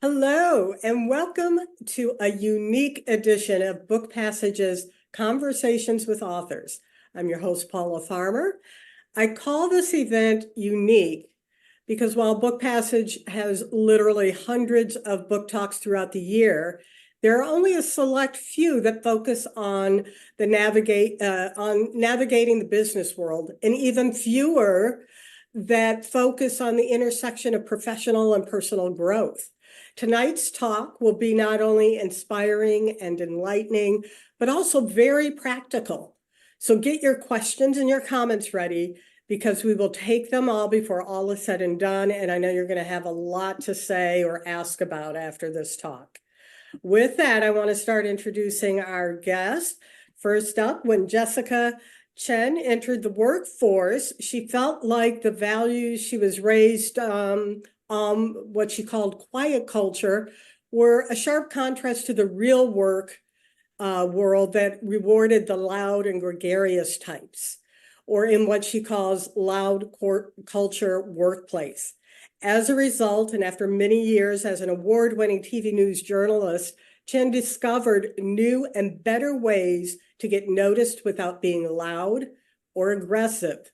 Hello, and welcome to a unique edition of Book Passage's Conversations with Authors. I'm your host, Paula Farmer. I call this event unique because while Book Passage has literally hundreds of book talks throughout the year, there are only a select few that focus on navigating the business world, and even fewer that focus on the intersection of professional and personal growth. Tonight's talk will be not only inspiring and enlightening, but also very practical. So get your questions and your comments ready because we will take them all before all is said and done. And I know you're going to have a lot to say or ask about after this talk. With that, I want to start introducing our guest. First up, when Jessica Chen entered the workforce, she felt like the values she was raised what she called quiet culture, were a sharp contrast to the real work world that rewarded the loud and gregarious types, or in what she calls loud culture workplace. As a result, and after many years as an award-winning TV news journalist, Chen discovered new and better ways to get noticed without being loud or aggressive.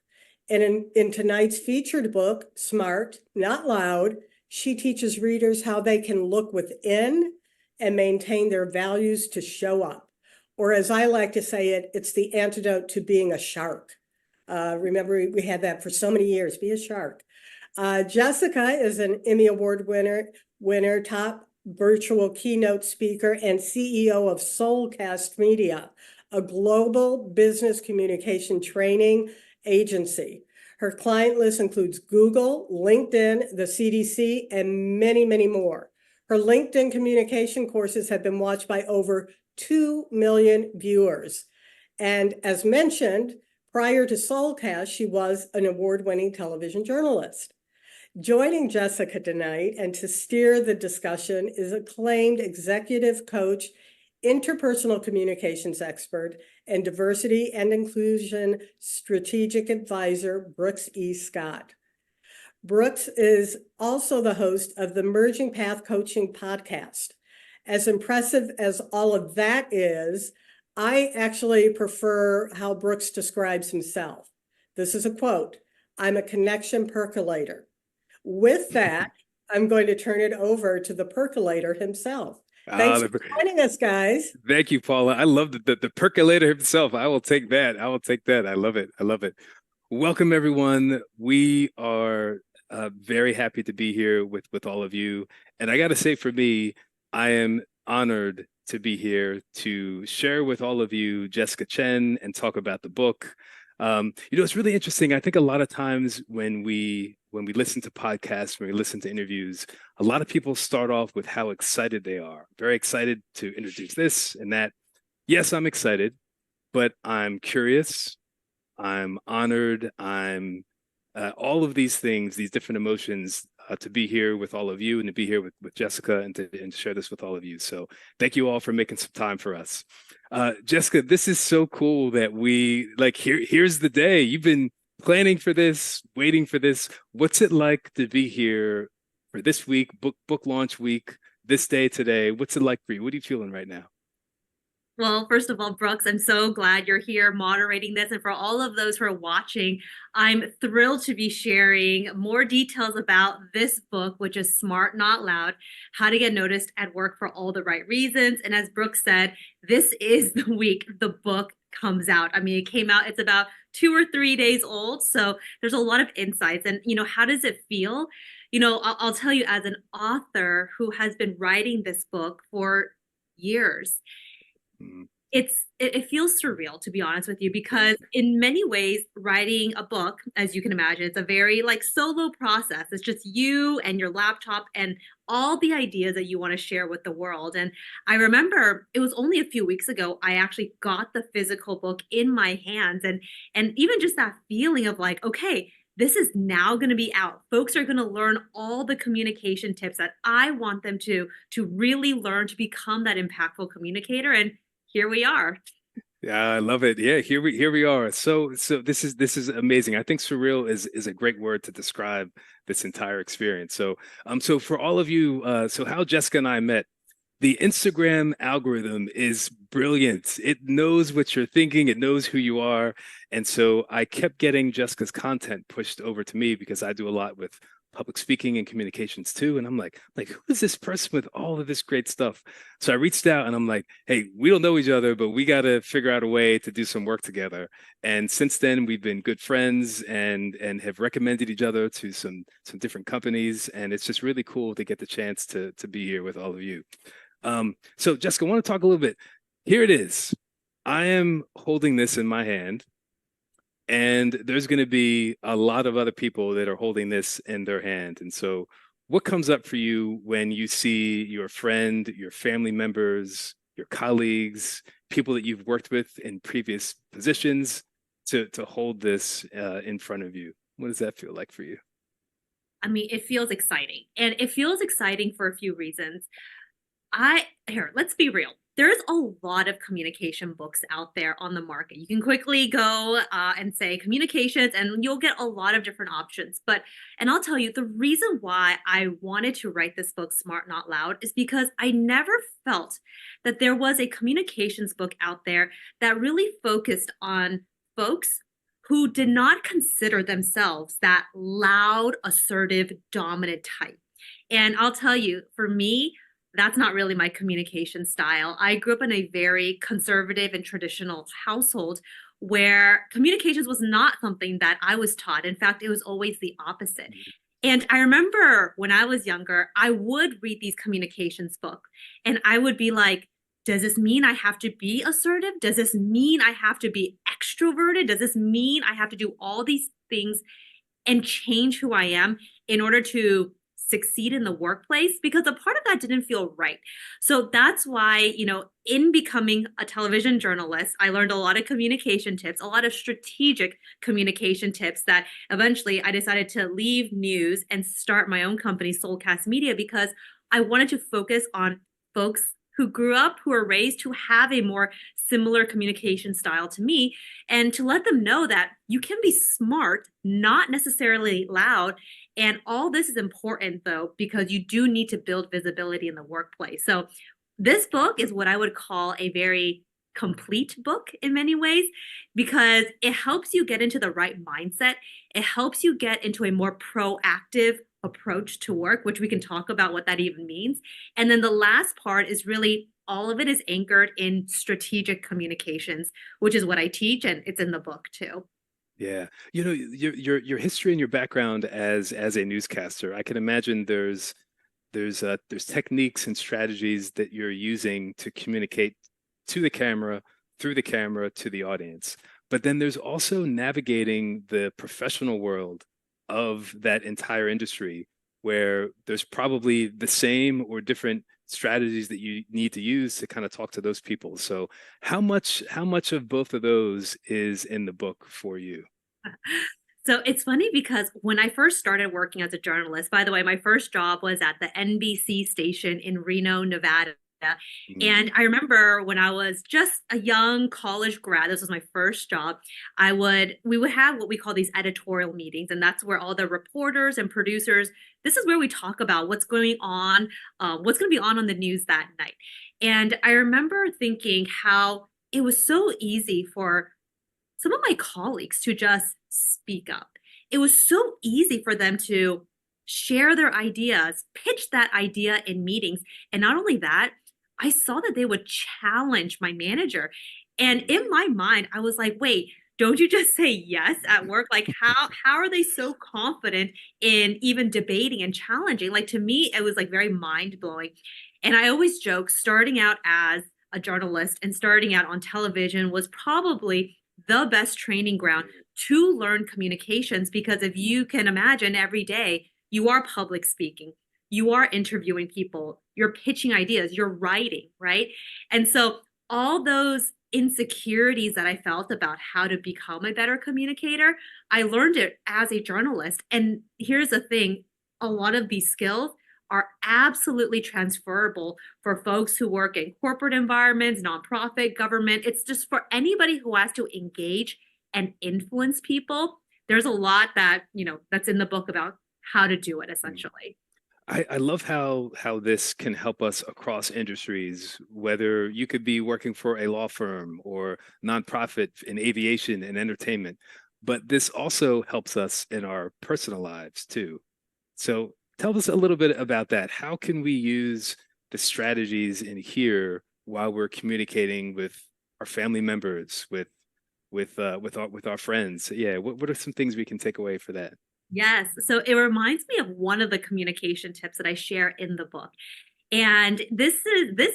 And in tonight's featured book, Smart, Not Loud, she teaches readers how they can look within and maintain their values to show up. Or as I like to say it, it's the antidote to being a shark. Remember, we had that for so many years, be a shark. Jessica is an Emmy Award winner, top virtual keynote speaker, and CEO of Soulcast Media, a global business communication training agency. Her client list includes Google, LinkedIn, the CDC, and many, many more. Her LinkedIn communication courses have been watched by over 2 million viewers. And as mentioned, prior to Soulcast, she was an award-winning television journalist. Joining Jessica tonight and to steer the discussion is acclaimed executive coach, interpersonal communications expert, and diversity and inclusion strategic advisor, Brooks E. Scott. Brooks is also the host of the Merging Path Coaching podcast. As impressive as all of that is, I actually prefer how Brooks describes himself. This is a quote: "I'm a connection percolator." With that, I'm going to turn it over to the percolator himself. Thanks for joining us, guys. Thank you, Paula. I love the percolator himself. I will take that. I will take that. I love it. I love it. Welcome, everyone. We are very happy to be here with all of you. And I got to say, for me, I am honored to be here to share with all of you Jessica Chen and talk about the book. It's really interesting. I think a lot of times when we listen to podcasts, when we listen to interviews, a lot of people start off with how excited they are. Very excited to introduce this and that. Yes, I'm excited, but I'm curious. I'm honored. I'm all of these things, these different emotions, to be here with all of you and to be here with Jessica and to share this with all of you. So thank you all for making some time for us. Jessica, this is so cool that here's the day. You've been planning for this, waiting for this. What's it like to be here for this week, book launch week, this day today? What's it like for you? What are you feeling right now? Well, first of all, Brooks, I'm so glad you're here moderating this. And for all of those who are watching, I'm thrilled to be sharing more details about this book, which is Smart, Not Loud, How to Get Noticed at Work for All the Right Reasons. And as Brooks said, this is the week the book comes out. I mean, it came out, it's about 2 or 3 days old. So there's a lot of insights. And, how does it feel? I'll tell you, as an author who has been writing this book for years, it feels surreal, to be honest with you, because in many ways, writing a book, as you can imagine, it's a very solo process. It's just you and your laptop and all the ideas that you want to share with the world. And I remember it was only a few weeks ago, I actually got the physical book in my hands, and even just that feeling of okay, this is now going to be out. Folks are going to learn all the communication tips that I want them to really learn to become that impactful communicator. And here we are. Yeah, I love it. Yeah, here we are. So this is amazing. I think surreal is a great word to describe this entire experience. So for all of you, so how Jessica and I met, the Instagram algorithm is brilliant. It knows what you're thinking, it knows who you are. And so I kept getting Jessica's content pushed over to me because I do a lot with public speaking and communications too. And I'm like, who is this person with all of this great stuff? So I reached out and I'm like, hey, we don't know each other, but we got to figure out a way to do some work together. And since then, we've been good friends and have recommended each other to some different companies. And it's just really cool to get the chance to be here with all of you. So Jessica, I want to talk a little bit. Here it is. I am holding this in my hand, and there's going to be a lot of other people that are holding this in their hand. And so, what comes up for you when you see your friend, your family members, your colleagues, people that you've worked with in previous positions to hold this in front of you? What does that feel like for you? I mean, it feels exciting. And it feels exciting for a few reasons. Let's be real. There's a lot of communication books out there on the market. You can quickly go and say communications, and you'll get a lot of different options. And I'll tell you, the reason why I wanted to write this book, Smart Not Loud, is because I never felt that there was a communications book out there that really focused on folks who did not consider themselves that loud, assertive, dominant type. And I'll tell you, for me, that's not really my communication style. I grew up in a very conservative and traditional household where communications was not something that I was taught. In fact, it was always the opposite. And I remember when I was younger, I would read these communications books and I would be like, does this mean I have to be assertive? Does this mean I have to be extroverted? Does this mean I have to do all these things and change who I am in order to succeed in the workplace? Because a part of that didn't feel right. So that's why, in becoming a television journalist, I learned a lot of communication tips, a lot of strategic communication tips that eventually I decided to leave news and start my own company, Soulcast Media, because I wanted to focus on folks who grew up, who are raised, who have a more similar communication style to me, and to let them know that you can be smart, not necessarily loud. And all this is important, though, because you do need to build visibility in the workplace. So this book is what I would call a very complete book in many ways, because it helps you get into the right mindset. It helps you get into a more proactive approach to work, which we can talk about what that even means. And then the last part is really all of it is anchored in strategic communications, which is what I teach, and it's in the book too. Yeah, your history and your background as a newscaster, I can imagine there's techniques and strategies that you're using to communicate to the camera, through the camera to the audience. But then there's also navigating the professional world of that entire industry where there's probably the same or different strategies that you need to use to kind of talk to those people. So how much of both of those is in the book for you? So it's funny because when I first started working as a journalist, by the way, my first job was at the NBC station in Reno, Nevada. Mm, And I remember when I was just a young college grad, this was my first job, we would have what we call these editorial meetings, and that's where all the reporters and producers, this is where we talk about what's going on, what's going to be on the news that night. And I remember thinking how it was so easy for some of my colleagues to just speak up. It was so easy for them to share their ideas, pitch that idea in meetings. And not only that, I saw that they would challenge my manager. And in my mind, I was like, wait, don't you just say yes at work? Like how are they so confident in even debating and challenging? Like to me, it was like very mind-blowing. And I always joke, starting out as a journalist and starting out on television was probably the best training ground to learn communications, because if you can imagine every day you are public speaking, you are interviewing people, you're pitching ideas, you're writing, right? And so all those insecurities that I felt about how to become a better communicator, I learned it as a journalist. And here's the thing, a lot of these skills are absolutely transferable for folks who work in corporate environments, nonprofit, government. It's just for anybody who has to engage and influence people. There's a lot that, that's in the book about how to do it essentially. I love how this can help us across industries, whether you could be working for a law firm or nonprofit in aviation and entertainment, but this also helps us in our personal lives too. So tell us a little bit about that. How can we use the strategies in here while we're communicating with our family members, with our friends? Yeah, what are some things we can take away for that? Yes. So it reminds me of one of the communication tips that I share in the book. And this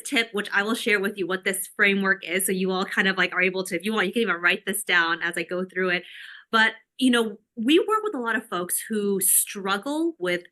tip, which I will share with you what this framework is. So you all kind of like are able to, if you want, you can even write this down as I go through it. But, we work with a lot of folks who struggle with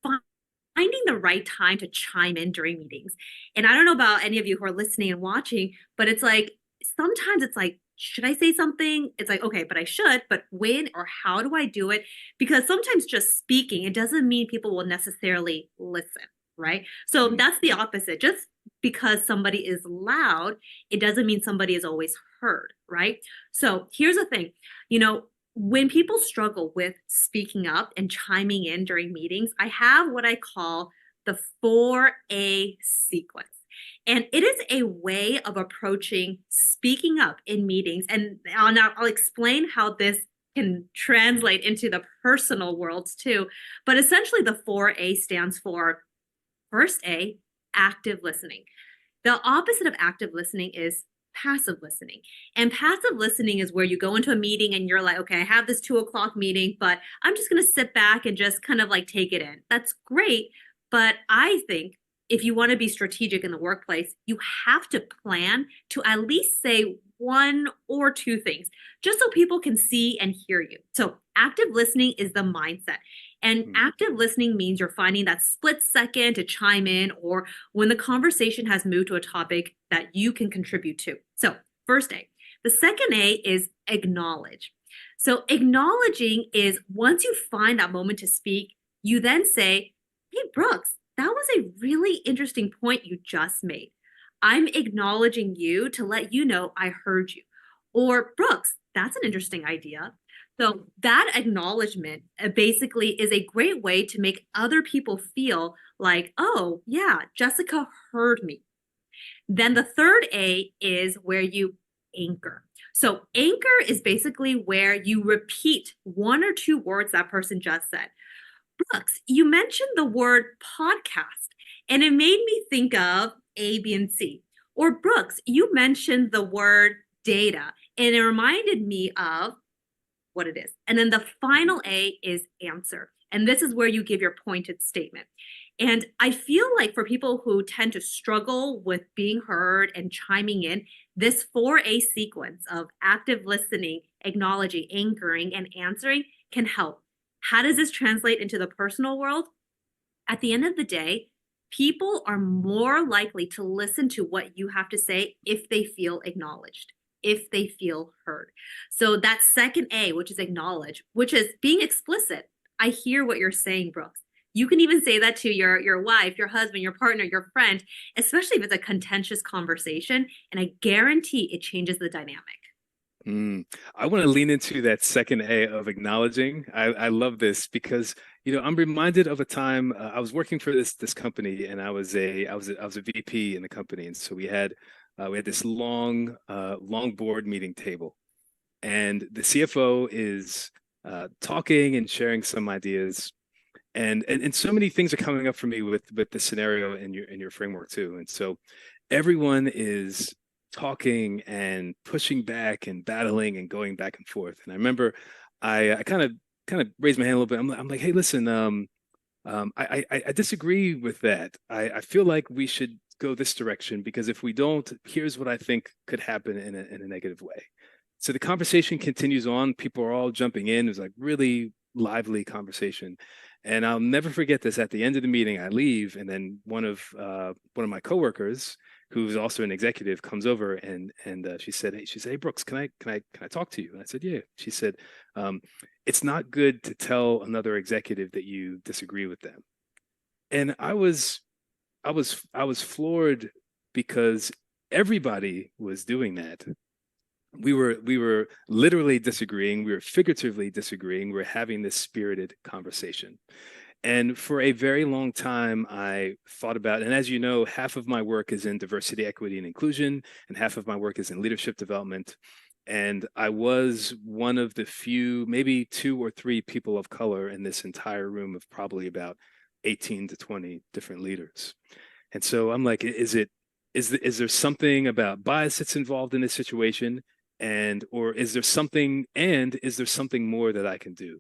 finding the right time to chime in during meetings. And I don't know about any of you who are listening and watching, but it's like, sometimes it's like, should I say something? It's like, okay, but I should, but when or how do I do it? Because sometimes just speaking, it doesn't mean people will necessarily listen, right? So that's the opposite. Just because somebody is loud, it doesn't mean somebody is always heard, right? So here's the thing, when people struggle with speaking up and chiming in during meetings, I have what I call the 4A sequence. And it is a way of approaching speaking up in meetings. And I'll explain how this can translate into the personal worlds too. But essentially, the 4A stands for first A, active listening. The opposite of active listening is passive listening. And passive listening is where you go into a meeting and you're like, okay, I have this 2:00 meeting, but I'm just going to sit back and just kind of like take it in. That's great. But I think if you want to be strategic in the workplace, you have to plan to at least say one or two things just so people can see and hear you. So active listening is the mindset. And active listening means you're finding that split second to chime in or when the conversation has moved to a topic that you can contribute to. So first A. The second A is acknowledge. So acknowledging is once you find that moment to speak, you then say, hey, Brooks, that was a really interesting point you just made. I'm acknowledging you to let you know I heard you. Or Brooks, that's an interesting idea. So that acknowledgement basically is a great way to make other people feel like, oh, yeah, Jessica heard me. Then the third A is where you anchor. So anchor is basically where you repeat one or two words that person just said. Brooks, you mentioned the word podcast, and it made me think of A, B, and C. Or Brooks, you mentioned the word data, and it reminded me of what it is. And then the final A is answer. And this is where you give your pointed statement. And I feel like for people who tend to struggle with being heard and chiming in, this 4A sequence of active listening, acknowledging, anchoring, and answering can help. How does this translate into the personal world? At the end of the day, people are more likely to listen to what you have to say if they feel acknowledged, if they feel heard. So that second A, which is acknowledge, which is being explicit. I hear what you're saying, Brooks. You can even say that to your wife, your husband, your partner, your friend, especially if it's a contentious conversation. And I guarantee it changes the dynamic. I want to lean into that second A of acknowledging. I love this because I'm reminded of a time I was working for this company, and I was a VP in the company, and so we had this long board meeting table, and the CFO is talking and sharing some ideas, and so many things are coming up for me with the scenario in your framework too, and so everyone is talking and pushing back and battling and going back and forth. And I remember I kind of raised my hand a little bit. I'm like, hey, listen, I disagree with that. I feel like we should go this direction because if we don't, here's what I think could happen in a negative way. So the conversation continues on. People are all jumping in. It was like really lively conversation. And I'll never forget this. At the end of the meeting, I leave, and then one of my coworkers, who's also an executive, comes over and she said, hey Brooks, can I talk to you? And I said, yeah. She said, it's not good to tell another executive that you disagree with them. And I was floored because everybody was doing that. We were literally disagreeing, we were figuratively disagreeing, we were having this spirited conversation. And for a very long time, I thought about, and as you know, half of my work is in diversity, equity, and inclusion, and half of my work is in leadership development. And I was one of the few, maybe two or three people of color in this entire room of probably about 18 to 20 different leaders. And so I'm like, is there something about bias that's involved in this situation? Or is there something, and is there something more that I can do?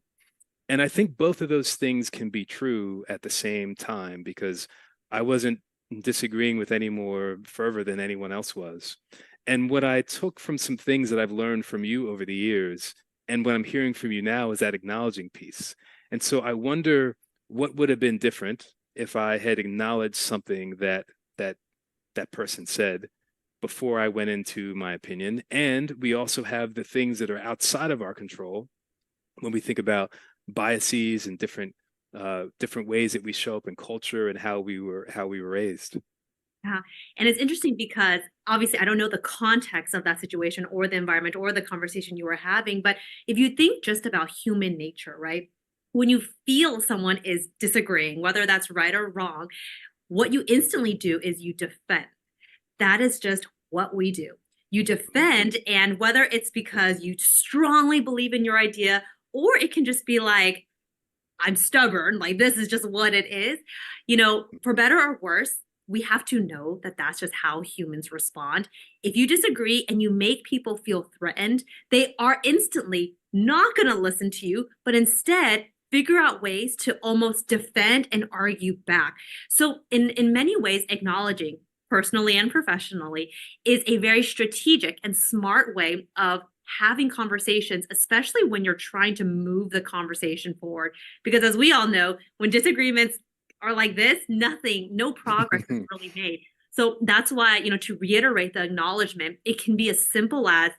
And I think both of those things can be true at the same time, because I wasn't disagreeing with any more fervor than anyone else was. And what I took from some things that I've learned from you over the years, and what I'm hearing from you now, is that acknowledging piece. And so I wonder what would have been different if I had acknowledged something that person said before I went into my opinion. And we also have the things that are outside of our control when we think about biases and different ways that we show up in culture and how we were raised. Yeah. And it's interesting because obviously I don't know the context of that situation or the environment or the conversation you were having, but if you think just about human nature, right? When you feel someone is disagreeing, whether that's right or wrong, what you instantly do is you defend. That is just what we do. You defend, and whether it's because you strongly believe in your idea, or it can just be like, I'm stubborn, like this is just what it is. For better or worse, we have to know that that's just how humans respond. If you disagree and you make people feel threatened, they are instantly not going to listen to you, but instead figure out ways to almost defend and argue back. So in many ways, acknowledging personally and professionally is a very strategic and smart way of having conversations, especially when you're trying to move the conversation forward. Because as we all know, when disagreements are like this, no progress is really made. So that's why, to reiterate the acknowledgement, it can be as simple as,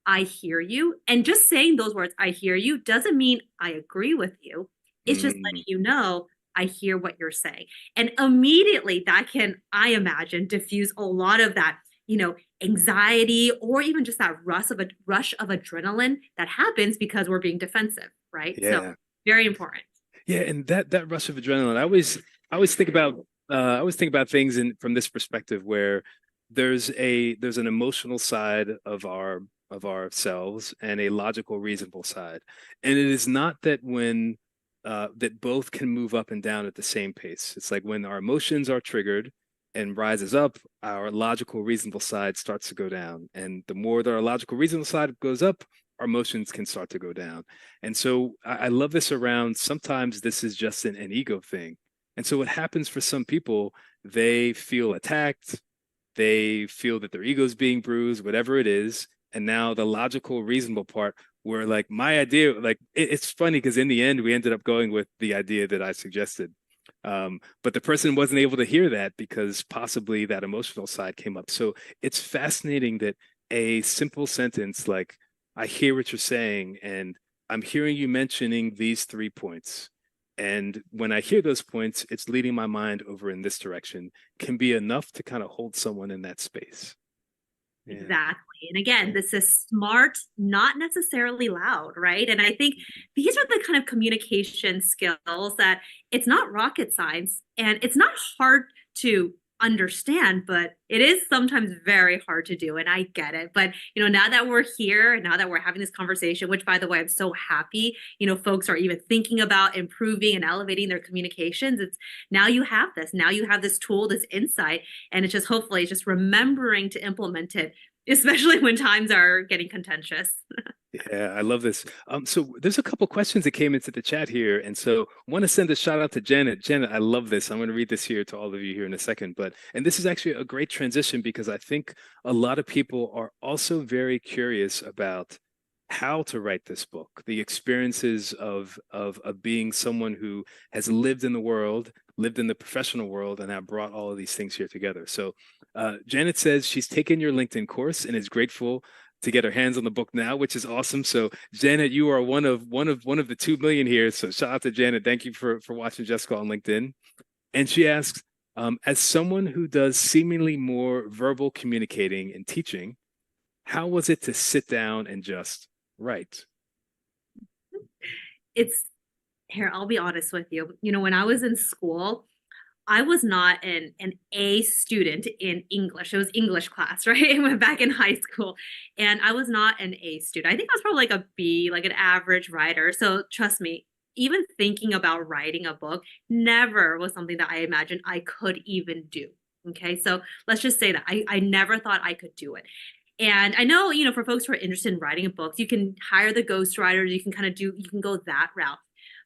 I hear you. And just saying those words, I hear you, doesn't mean I agree with you. It's just letting you know, I hear what you're saying. And immediately that can, I imagine, diffuse a lot of that, anxiety, or even just that rush of adrenaline that happens because we're being defensive, right? Yeah. So very important. Yeah, and that rush of adrenaline, I always think about things from this perspective, where there's an emotional side of ourselves and a logical, reasonable side. And it is not that that both can move up and down at the same pace. It's like when our emotions are triggered and rises up, our logical, reasonable side starts to go down. And the more that our logical, reasonable side goes up, our emotions can start to go down. And so I love this around, sometimes this is just an ego thing. And so what happens for some people, they feel attacked, they feel that their ego is being bruised, whatever it is. And now the logical, reasonable part, where like my idea, like it's funny because in the end, we ended up going with the idea that I suggested. But the person wasn't able to hear that because possibly that emotional side came up. So it's fascinating that a simple sentence like, I hear what you're saying, and I'm hearing you mentioning these 3 points. And when I hear those points, it's leading my mind over in this direction, can be enough to kind of hold someone in that space. Yeah. Exactly. And again, this is smart, not necessarily loud, right? And I think these are the kind of communication skills that it's not rocket science and it's not hard to understand, but it is sometimes very hard to do. And I get it. But, now that we're here and now that we're having this conversation, which by the way, I'm so happy, folks are even thinking about improving and elevating their communications. It's now you have this, tool, this insight, and it's just hopefully just remembering to implement it, especially when times are getting contentious. Yeah, I love this. So there's a couple questions that came into the chat here. And so I want to send a shout out to Janet. Janet, I love this. I'm going to read this here to all of you here in a second. And this is actually a great transition because I think a lot of people are also very curious about how to write this book, the experiences of being someone who has lived in the world, lived in the professional world, and have brought all of these things here together. So Janet says she's taken your LinkedIn course and is grateful to get her hands on the book now, which is awesome. So Janet, you are one of the 2 million here. So shout out to Janet. Thank you for watching Jessica on LinkedIn. And she asks, as someone who does seemingly more verbal communicating and teaching, how was it to sit down and just write? It's here, I'll be honest with you. You know, when I was in school, I was not an A student in English. It was English class, right? I went back in high school and I was not an A student. I think I was probably like a B, like an average writer. So trust me, even thinking about writing a book never was something that I imagined I could even do. Okay. So let's just say that I never thought I could do it. And I know, you know, for folks who are interested in writing books, you can hire the ghostwriter, you can kind of do, you can go that route.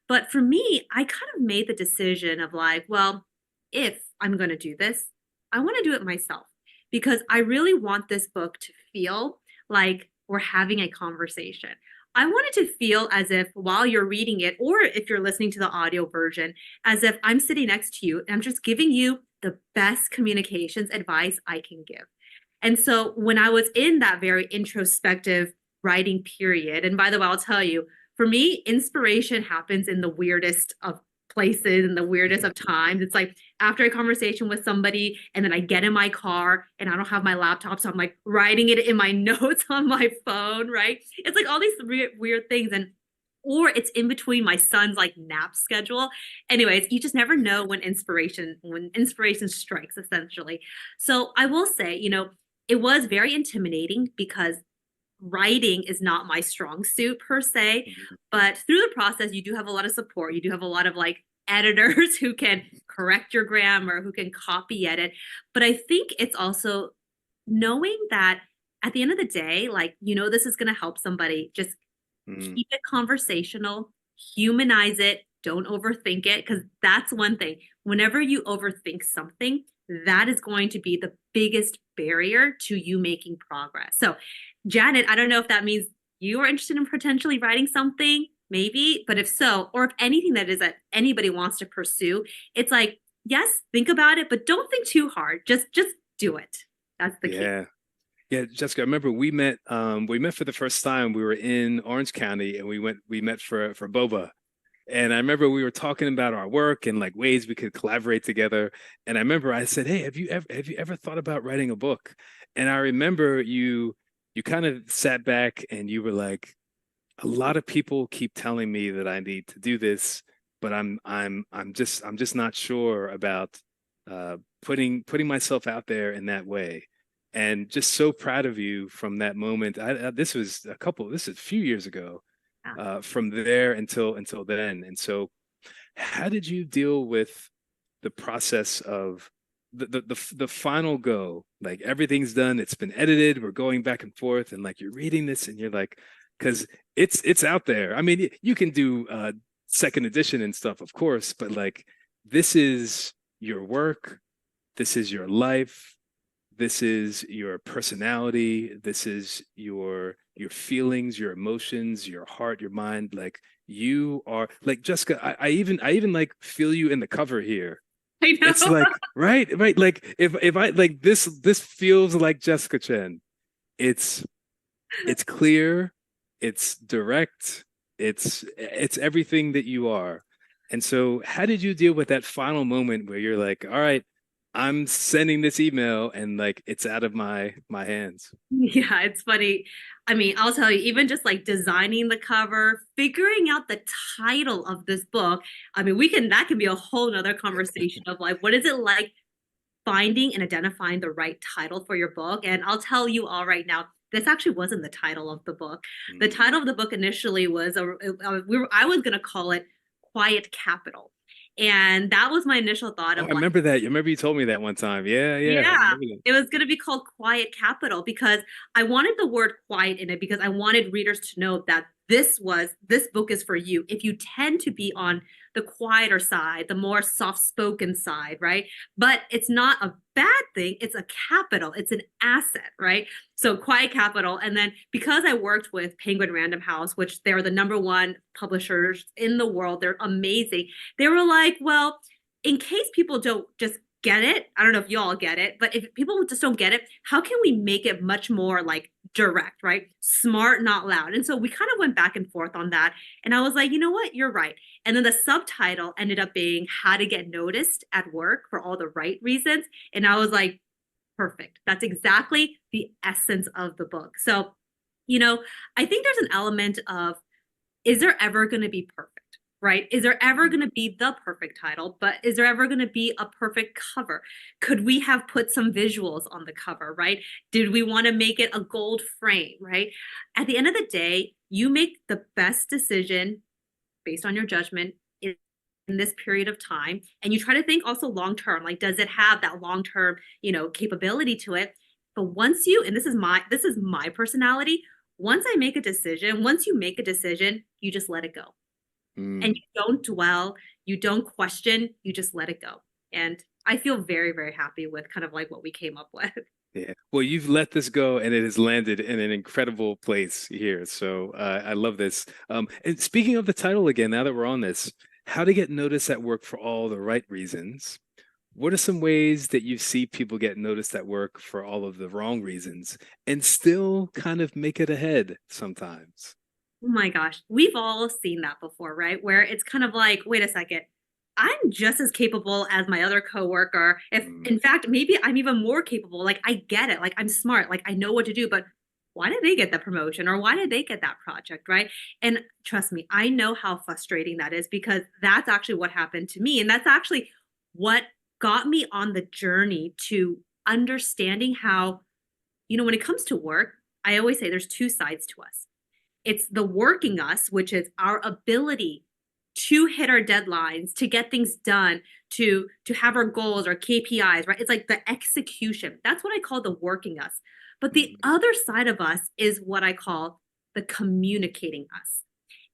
But for me, I kind of made the decision of like, well, if I'm going to do this, I want to do it myself because I really want this book to feel like we're having a conversation. I want it to feel as if while you're reading it, or if you're listening to the audio version, as if I'm sitting next to you and I'm just giving you the best communications advice I can give. And so when I was in that very introspective writing period, and by the way, I'll tell you, for me, inspiration happens in the weirdest of places and the weirdest of times. It's like after a conversation with somebody, and then I get in my car and I don't have my laptop, so I'm like writing it in my notes on my phone, right? It's like all these weird things. And or it's in between my son's like nap schedule. Anyways, you just never know when inspiration strikes, essentially. So I will say, you know, it was very intimidating because writing is not my strong suit per se, but through the process, you do have a lot of support. You do have a lot of like editors who can correct your grammar, who can copy edit. But I think it's also knowing that at the end of the day, like, you know, this is going to help somebody. Just Mm, keep it conversational, humanize it, don't overthink it, because that's one thing. Whenever you overthink something, that is going to be the biggest barrier to you making progress. So, Janet, I don't know if that means you are interested in potentially writing something, maybe, but if so, or if anything that is that anybody wants to pursue, it's like, yes, think about it, but don't think too hard. Just do it. That's the key. yeah. Yeah, Jessica, I remember we met for the first time. We were in Orange County and we met for boba. And I remember we were talking about our work and like ways we could collaborate together. And I remember I said, "Hey, have you ever thought about writing a book?" And I remember you kind of sat back and you were like, "A lot of people keep telling me that I need to do this, but I'm just not sure about putting myself out there in that way." And just so proud of you from that moment. This is a few years ago, Yeah. from there until then. And so, how did you deal with the process of the final go? Like everything's done, it's been edited, we're going back and forth, and like you're reading this, and you're like, because it's out there. I mean, you can do second edition and stuff, of course, but like this is your work, this is your life, this is your personality, this is your feelings, your emotions, your heart, your mind. Like you are like Jessica. I even like feel you in the cover here. I It's know. like right. Like if I like this feels like Jessica Chen. It's it's clear, it's direct, it's everything that you are. And so how did you deal with that final moment where you're like, all right, I'm sending this email and like it's out of my hands. Yeah, it's funny. I mean, I'll tell you, even just like designing the cover, figuring out the title of this book. I mean, that can be a whole nother conversation of like, what is it like finding and identifying the right title for your book? And I'll tell you all right now, this actually wasn't the title of the book. The Mm. title of the book initially was I was going to call it Quiet Capital. And that was my initial thought Oh, of I like, remember that. You remember you told me that one time. Yeah, I yeah, remember that. it was going to be called Quiet Capital because I wanted the word quiet in it because I wanted readers to know that this book is for you. If you tend to be on the quieter side, the more soft-spoken side, right? But it's not a bad thing. It's a capital. It's an asset, right? So Quiet Capital. And then because I worked with Penguin Random House, which they're the number one publishers in the world, they're amazing. They were like, well, in case people don't just get it, I don't know if y'all get it, but if people just don't get it, how can we make it much more like direct, right? Smart, not loud. And so we kind of went back and forth on that. And I was like, you know what? You're right. And then the subtitle ended up being How to Get Noticed at Work for All the Right Reasons. And I was like, perfect. That's exactly the essence of the book. So, I think there's an element of, is there ever going to be perfect? Right? Is there ever going to be the perfect title? But is there ever going to be a perfect cover? Could we have put some visuals on the cover, right? Did we want to make it a gold frame, right? At the end of the day, you make the best decision based on your judgment in this period of time. And you try to think also long term, like, does it have that long term, capability to it? But once you, and this is my personality, once you make a decision, you just let it go. And you don't dwell, you don't question, you just let it go. And I feel very, very happy with kind of like what we came up with. Yeah. Well, you've let this go and it has landed in an incredible place here. So I love this. And speaking of the title again, now that we're on this, How to Get Noticed at Work for All the Right Reasons. What are some ways that you see people get noticed at work for all of the wrong reasons and still kind of make it ahead sometimes? Oh my gosh, we've all seen that before, right? Where it's kind of like, wait a second, I'm just as capable as my other coworker. If in fact, maybe I'm even more capable. Like, I get it. Like, I'm smart. Like, I know what to do, but why did they get that promotion or why did they get that project, right? And trust me, I know how frustrating that is because that's actually what happened to me. And that's actually what got me on the journey to understanding how, when it comes to work, I always say there's two sides to us. It's the working us, which is our ability to hit our deadlines, to get things done, to have our goals, our KPIs, right? It's like the execution. That's what I call the working us. But the other side of us is what I call the communicating us.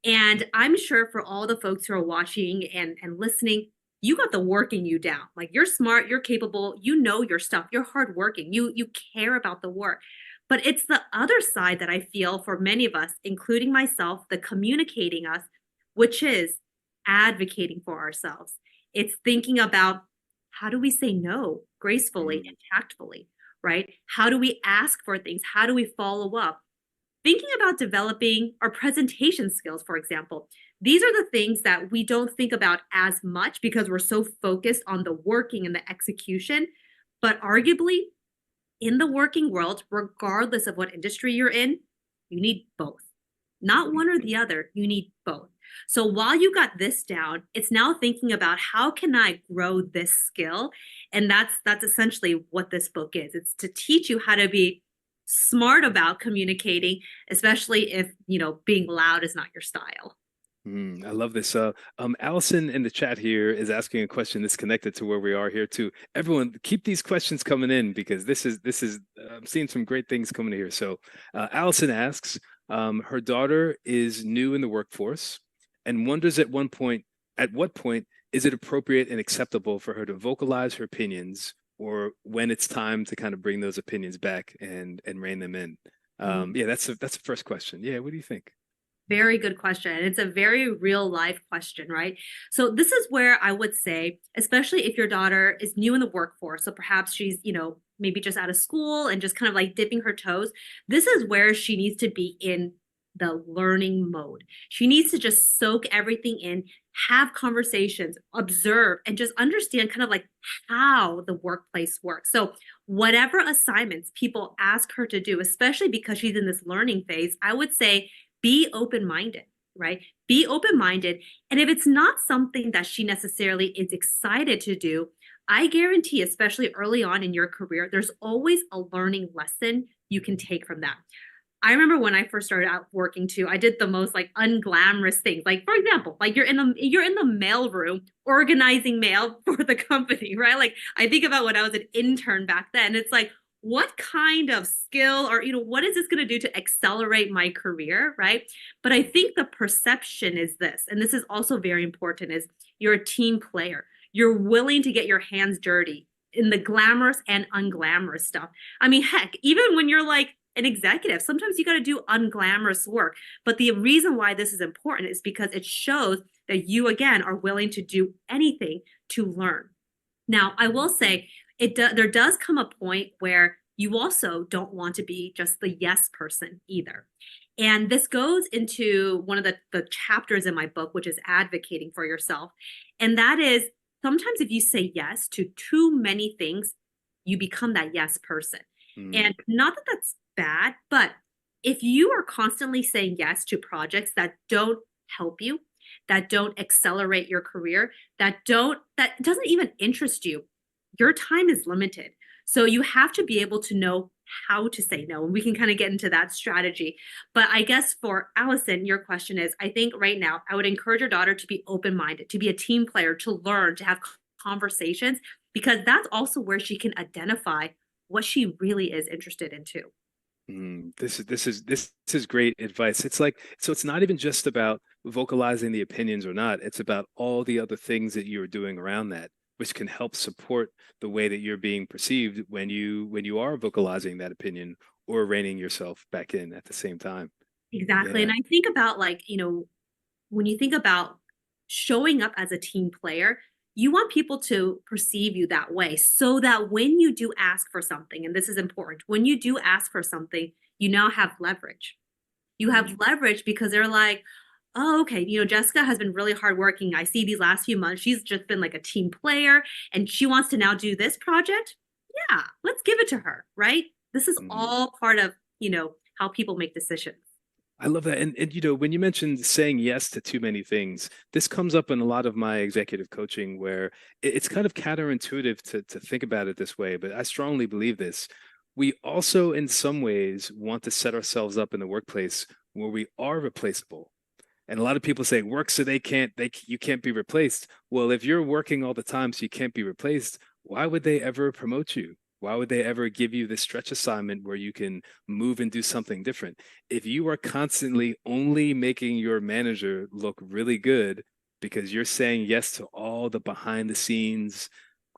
And I'm sure for all the folks who are watching and listening, you got the working you down. Like, you're smart, you're capable, you know your stuff, you're hardworking, you care about the work. But it's the other side that I feel for many of us, including myself, the communicating us, which is advocating for ourselves. It's thinking about, how do we say no gracefully and tactfully, right? How do we ask for things? How do we follow up? Thinking about developing our presentation skills, for example. These are the things that we don't think about as much because we're so focused on the working and the execution. But arguably, in the working world, regardless of what industry you're in, you need both. Not one or the other, you need both. So while you got this down, it's now thinking about, how can I grow this skill? And that's essentially what this book is. It's to teach you how to be smart about communicating, especially if, being loud is not your style. I love this. Allison in the chat here is asking a question that's connected to where we are here too. Everyone, keep these questions coming in because this is I'm seeing some great things coming here. So Allison asks, her daughter is new in the workforce and wonders at what point is it appropriate and acceptable for her to vocalize her opinions, or when it's time to kind of bring those opinions back and rein them in. Yeah, that's the first question. Yeah, what do you think? Very good question. It's a very real life question, right? So this is where I would say, especially if your daughter is new in the workforce, so perhaps she's, maybe just out of school and just kind of like dipping her toes, this is where she needs to be in the learning mode. She needs to just soak everything in, have conversations, observe, and just understand kind of like how the workplace works. So whatever assignments people ask her to do, especially because she's in this learning phase, I would say, be open-minded, right? Be open-minded. And if it's not something that she necessarily is excited to do, I guarantee, especially early on in your career, there's always a learning lesson you can take from that. I remember when I first started out working too, I did the most like unglamorous things. Like, for example, like you're in the mail room organizing mail for the company, right? Like, I think about when I was an intern back then. It's like, what kind of skill or, what is this going to do to accelerate my career, right? But I think the perception is this, and this is also very important, is you're a team player. You're willing to get your hands dirty in the glamorous and unglamorous stuff. I mean, heck, even when you're like an executive, sometimes you got to do unglamorous work. But the reason why this is important is because it shows that you, again, are willing to do anything to learn. Now, I will say there does come a point where you also don't want to be just the yes person either. And this goes into one of the chapters in my book, which is advocating for yourself. And that is sometimes if you say yes to too many things, you become that yes person. And not that that's bad, but if you are constantly saying yes to projects that don't help you, that don't accelerate your career, that doesn't even interest you, your time is limited. So you have to be able to know how to say no. And we can kind of get into that strategy. But I guess for Allison, your question is, I think right now I would encourage your daughter to be open-minded, to be a team player, to learn, to have conversations, because that's also where she can identify what she really is interested in too. This is great advice. It's like, so it's not even just about vocalizing the opinions or not. It's about all the other things that you're doing around that, which can help support the way that you're being perceived when you are vocalizing that opinion or reining yourself back in at the same time. Exactly. Yeah. And I think about like, when you think about showing up as a team player, you want people to perceive you that way so that when you do ask for something, and this is important, when you do ask for something, you now have leverage. You have leverage because they're like, oh, okay, Jessica has been really hardworking. I see these last few months, she's just been like a team player and she wants to now do this project. Yeah, let's give it to her, right? This is Mhm. all part of, how people make decisions. I love that. And when you mentioned saying yes to too many things, this comes up in a lot of my executive coaching where it's kind of counterintuitive to think about it this way, but I strongly believe this. We also, in some ways, want to set ourselves up in the workplace where we are replaceable. And a lot of people say work so you can't be replaced. Well, if you're working all the time so you can't be replaced, why would they ever promote you? Why would they ever give you this stretch assignment where you can move and do something different? If you are constantly only making your manager look really good because you're saying yes to all the behind the scenes,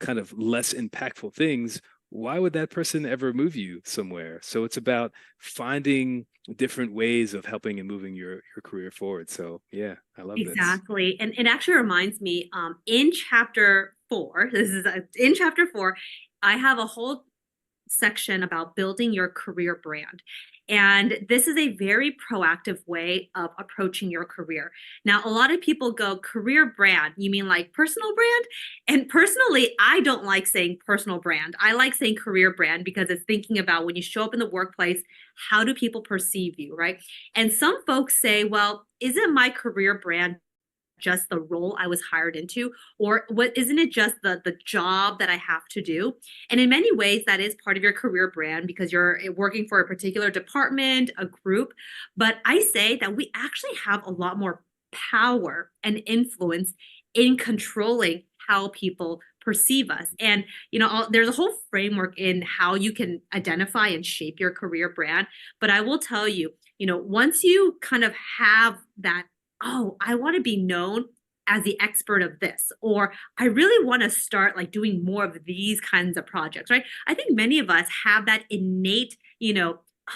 kind of less impactful things, why would that person ever move you somewhere? So it's about finding different ways of helping and moving your career forward. So yeah, I love this. Exactly. And it actually reminds me, in chapter 4, in chapter 4, I have a whole section about building your career brand. And this is a very proactive way of approaching your career. Now, a lot of people go, career brand, you mean like personal brand? And personally, I don't like saying personal brand. I like saying career brand because it's thinking about when you show up in the workplace, how do people perceive you, right? And some folks say, well, isn't my career brand just the role I was hired into, or what isn't it just the job that I have to do? And in many ways that is part of your career brand because you're working for a particular department, a group. But I say that we actually have a lot more power and influence in controlling how people perceive us. And there's a whole framework in how you can identify and shape your career brand. But I will tell you, once you kind of have that, oh, I want to be known as the expert of this, or I really want to start like doing more of these kinds of projects, right? I think many of us have that innate,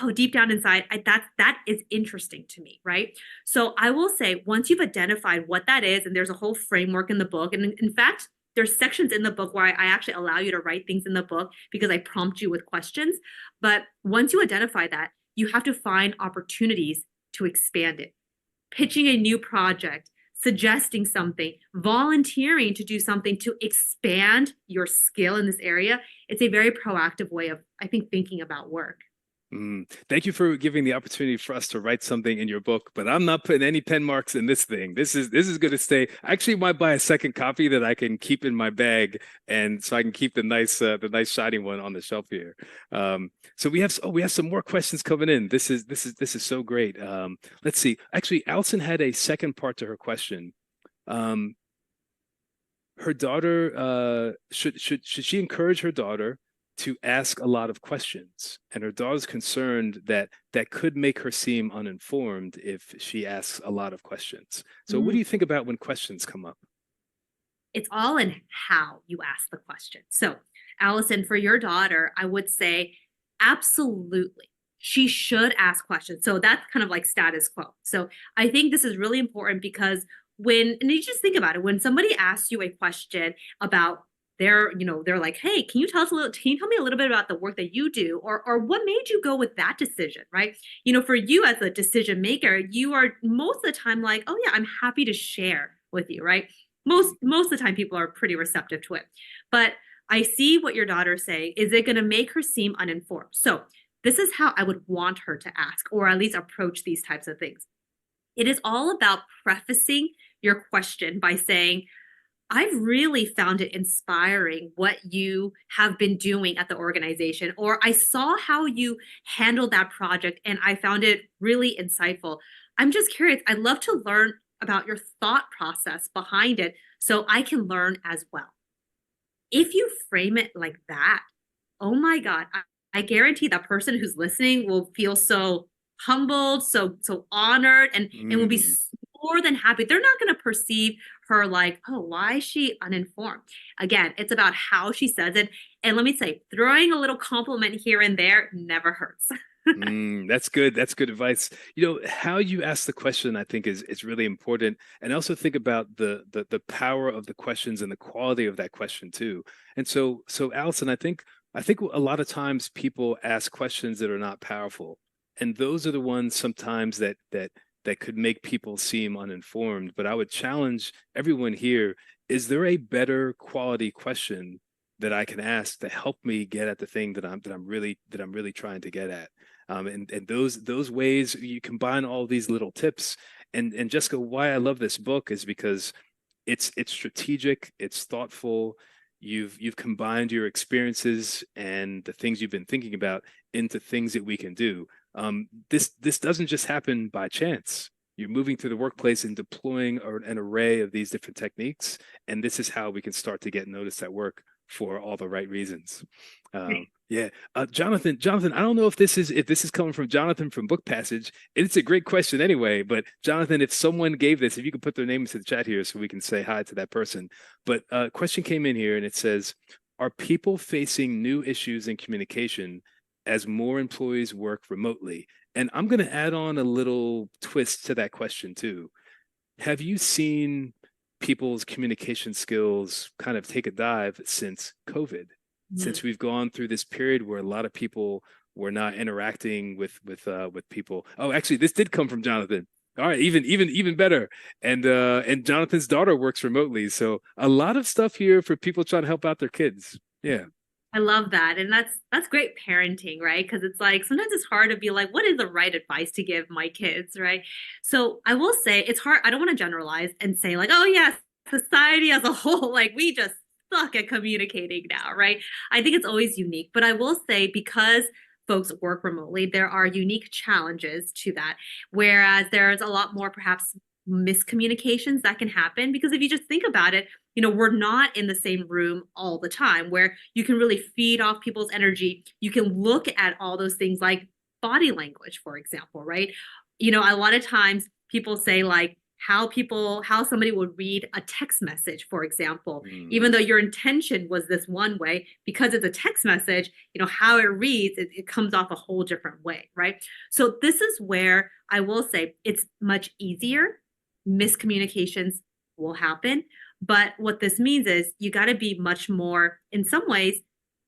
oh, deep down inside, that is interesting to me, right? So I will say, once you've identified what that is, and there's a whole framework in the book, and in fact, there's sections in the book where I actually allow you to write things in the book because I prompt you with questions. But once you identify that, you have to find opportunities to expand it, pitching a new project, suggesting something, volunteering to do something to expand your skill in this area. It's a very proactive way of, I think, thinking about work. Thank you for giving the opportunity for us to write something in your book, but I'm not putting any pen marks in this thing. This is going to stay. I actually might buy a second copy that I can keep in my bag, and so I can keep the nice shiny one on the shelf here. So we have some more questions coming in. This is so great. Let's see. Actually, Allison had a second part to her question. Her daughter, should she encourage her daughter to ask a lot of questions? And her daughter's concerned that that could make her seem uninformed if she asks a lot of questions. So what do you think about when questions come up? It's all in how you ask the question. So, Allison, for your daughter, I would say absolutely. She should ask questions. So that's kind of like status quo. So I think this is really important because and you just think about it, when somebody asks you a question about they're like, hey, can you tell me a little bit about the work that you do, or what made you go with that decision, right? For you as a decision maker, you are most of the time like, oh yeah, I'm happy to share with you, right? Most of the time people are pretty receptive to it. But I see what your daughter's saying. Is it going to make her seem uninformed? So this is how I would want her to ask, or at least approach these types of things. It is all about prefacing your question by saying, I've really found it inspiring what you have been doing at the organization, or I saw how you handled that project and I found it really insightful. I'm just curious. I'd love to learn about your thought process behind it so I can learn as well. If you frame it like that, oh my God, I guarantee that person who's listening will feel so humbled, so honored, and will be more than happy. They're not going to perceive her like, oh, why is she uninformed? Again, it's about how she says it. And let me say, throwing a little compliment here and there never hurts. That's good. That's good advice. How you ask the question, I think, is really important. And also think about the power of the questions and the quality of that question too. And so Allison, I think a lot of times people ask questions that are not powerful, and those are the ones sometimes that could make people seem uninformed. But I would challenge everyone here: is there a better quality question that I can ask to help me get at the thing that I'm really trying to get at? And those ways you combine all these little tips. And Jessica, why I love this book is because it's strategic, it's thoughtful. You've combined your experiences and the things you've been thinking about into things that we can do. This doesn't just happen by chance. You're moving through the workplace and deploying an array of these different techniques, and this is how we can start to get noticed at work for all the right reasons. Yeah. Jonathan, I don't know if this is coming from Jonathan from Book Passage. It's a great question anyway, but Jonathan, if someone gave this, if you could put their name into the chat here so we can say hi to that person. But a question came in here and it says, are people facing new issues in communication as more employees work remotely? And I'm going to add on a little twist to that question too. Have you seen people's communication skills kind of take a dive since COVID? Since we've gone through this period where a lot of people were not interacting with people. Oh, actually, this did come from Jonathan. All right, even better. And Jonathan's daughter works remotely, so a lot of stuff here for people trying to help out their kids. Yeah. I love that. And that's great parenting, right? Because it's like sometimes it's hard to be like, what is the right advice to give my kids, right? So I will say it's hard. I don't want to generalize and say like, oh yes, society as a whole, like we just suck at communicating now, right? I think it's always unique. But I will say, because folks work remotely, there are unique challenges to that. Whereas there's a lot more perhaps miscommunications that can happen, because if you just think about it, we're not in the same room all the time where you can really feed off people's energy. You can look at all those things like body language, for example, right? A lot of times people say like how somebody would read a text message, for example, even though your intention was this one way, because it's a text message, how it reads, it comes off a whole different way, right? So this is where I will say it's much easier. Miscommunications will happen. But what this means is you got to be much more, in some ways,